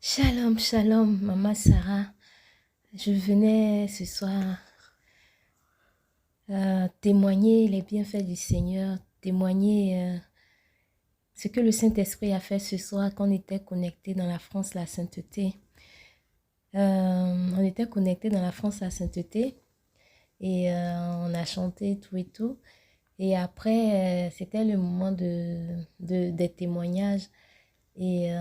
Shalom, shalom, Maman Sarah. Je venais ce soir témoigner les bienfaits du Seigneur, témoigner ce que le Saint-Esprit a fait ce soir quand on était connectés dans la France, la sainteté. On était connectés dans la France, la sainteté et on a chanté tout et tout. Et après, c'était le moment des témoignages et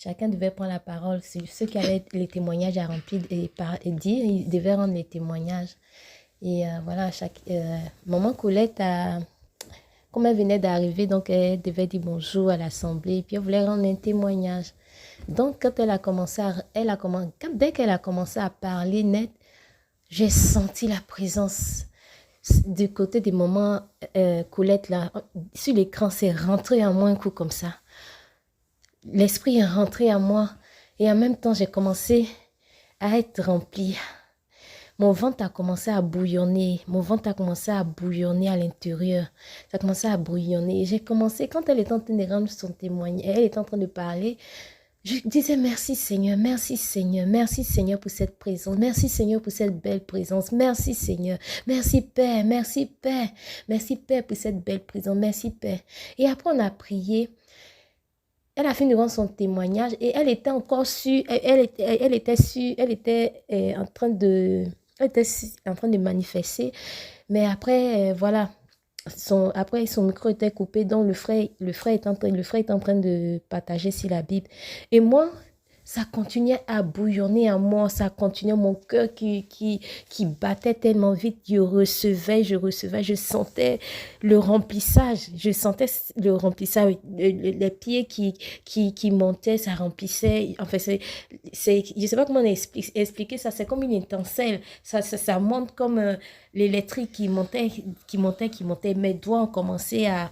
chacun devait prendre la parole. Ceux qui avaient les témoignages à remplir et dire, ils devaient rendre les témoignages. Et voilà, maman Colette, comme elle venait d'arriver, donc elle devait dire bonjour à l'assemblée. Et puis elle voulait rendre un témoignage. Donc quand elle a commencé dès qu'elle a commencé à parler net, j'ai senti la présence du côté des mamans Colette là. Sur l'écran, c'est rentré en moi un coup comme ça. L'esprit est rentré à moi et en même temps, j'ai commencé à être remplie. Mon ventre a commencé à bouillonner. Mon ventre a commencé à bouillonner à l'intérieur. Ça a commencé à bouillonner. J'ai commencé, quand elle est en train de rendre son témoignage, elle est en train de parler, je disais merci Seigneur, merci Seigneur, merci Seigneur pour cette présence, merci Seigneur pour cette belle présence, merci Seigneur, merci Père, merci Père, merci Père pour cette belle présence, merci Père. Et après on a prié. Elle a fini de rendre son témoignage et elle était encore sûre, elle était sûre, elle était en train de manifester. Mais après, voilà, après son micro était coupé, donc le frère est en train de partager sur la Bible. Et moi, ça continuait à bouillonner en moi, ça continuait, mon cœur qui battait tellement vite, je sentais le remplissage, les pieds qui montaient, ça remplissait, enfin, je ne sais pas comment expliquer ça, c'est comme une étincelle, ça monte comme l'électrique qui montait, mes doigts ont commencé à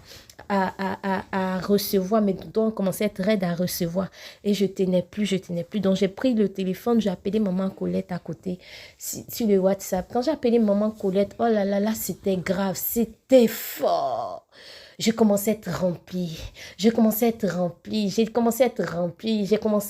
recevoir, mes doigts ont commencé à être raides à recevoir. Et je tenais plus. Donc, j'ai pris le téléphone, j'ai appelé maman Colette à côté, sur le WhatsApp. Quand j'ai appelé maman Colette, oh là là, là, c'était grave, c'était fort. Je commençais à être remplie. J'ai commencé à être remplie. J'ai commencé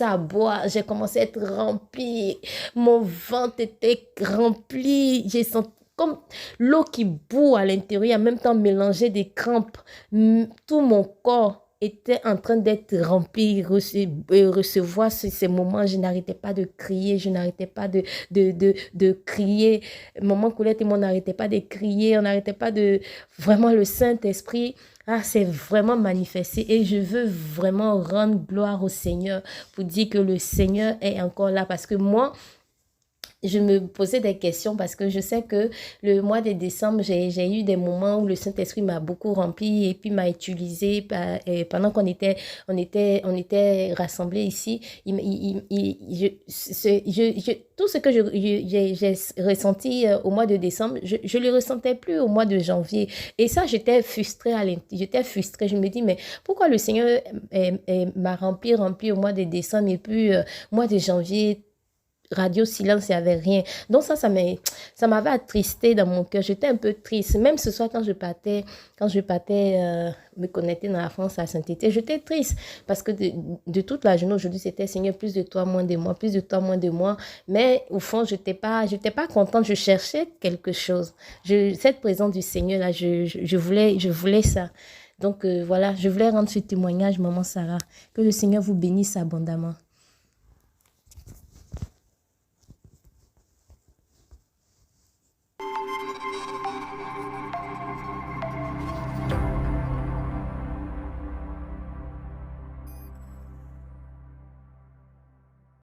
à boire. J'ai commencé à être remplie. Mon ventre était rempli. J'ai senti comme l'eau qui bout à l'intérieur, en même temps mélangée des crampes. Tout mon corps était en train d'être rempli, recevoir ces moments. Je n'arrêtais pas de crier, je n'arrêtais pas de crier. Maman Colette et moi, on n'arrêtait pas de crier, on n'arrêtait pas de... Vraiment, le Saint-Esprit, c'est vraiment manifesté. Et je veux vraiment rendre gloire au Seigneur pour dire que le Seigneur est encore là. Parce que moi, je me posais des questions parce que je sais que le mois de décembre, j'ai eu des moments où le Saint-Esprit m'a beaucoup rempli et puis m'a utilisé pendant on était rassemblés ici. Tout ce que j'ai ressenti au mois de décembre, je le ressentais plus au mois de janvier. Et ça, j'étais frustrée j'étais frustrée. Je me dis, mais pourquoi le Seigneur m'a rempli au mois de décembre et puis mois de janvier, radio silence, il n'y avait rien. Donc ça m'avait attristé dans mon cœur. J'étais un peu triste. Même ce soir, quand je partais me connecter dans la France à Saint-Étienne, j'étais triste parce que de toute la journée aujourd'hui, c'était Seigneur, plus de toi, moins de moi, plus de toi, moins de moi. Mais au fond, j'étais pas contente. Je cherchais quelque chose. Cette présence du Seigneur, là, je voulais ça. Donc voilà, je voulais rendre ce témoignage, maman Sarah. Que le Seigneur vous bénisse abondamment.